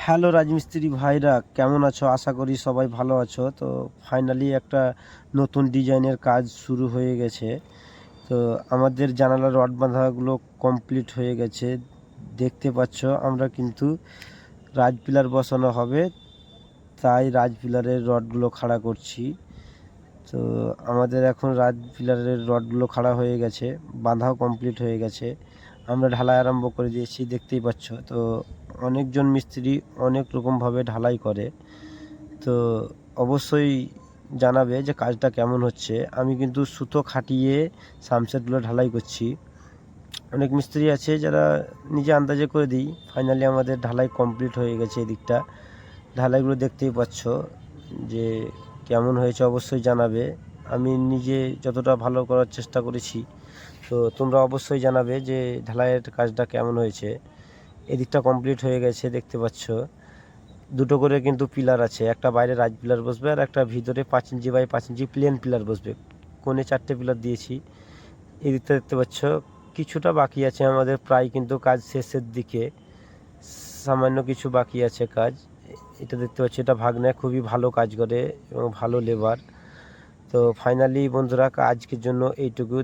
Hello রাজমিস্ত্রি ভাইরা, কেমন আছো? আশা করি সবাই ভালো আছো। তো ফাইনালি একটা নতুন ডিজাইনের কাজ শুরু হয়ে গেছে। তো আমাদের জানালার রড বাঁধাগুলো কমপ্লিট হয়ে গেছে। দেখতে পাচ্ছ আমরা কিন্তু রাজ পিলার বসানো হবে, তাই রাজ পিলারের রডগুলো খাড়া করছি। তো আমাদের এখন রাজ পিলারের রডগুলো খাড়া হয়ে গেছে, বাঁধাও কমপ্লিট হয়ে গেছে। আমরা ঢালাই আরম্ভ করে দিয়েছি, দেখতেই পাচ্ছ। তো অনেকজন মিস্ত্রি অনেক রকমভাবে ঢালাই করে। তো অবশ্যই জানাবে যে কাজটা কেমন হচ্ছে। আমি কিন্তু সুতো খাটিয়ে সামসেটগুলো ঢালাই করছি। অনেক মিস্ত্রি আছে যারা নিজে আন্দাজে করে দিই। ফাইনালি আমাদের ঢালাই কমপ্লিট হয়ে গেছে। এদিকটা ঢালাইগুলো দেখতেই পাচ্ছ যে কেমন হয়েছে, অবশ্যই জানাবে। আমি নিজে যতটা ভালো করার চেষ্টা করেছি, তো তোমরা অবশ্যই জানাবে যে ঢালাইয়ের কাজটা কেমন হয়েছে। এদিকটা কমপ্লিট হয়ে গেছে, দেখতে পাচ্ছ। দুটো করে কিন্তু পিলার আছে, একটা বাইরে রাজ পিলার বসবে আর একটা ভিতরে 5 inch by 5 inch plane pillar বসবে। কোণে 4টে পিলার দিয়েছি। এই দিকটা দেখতে পাচ্ছ কিছুটা বাকি আছে আমাদের, প্রায় কিন্তু কাজ শেষের দিকে। সামান্য কিছু বাকি আছে কাজ। এটা দেখতে পাচ্ছি, এটা ভাগ্নে খুবই ভালো কাজ করে এবং ভালো লেবার। তো ফাইনালি বন্ধুরা, আজকের জন্য এইটুকু।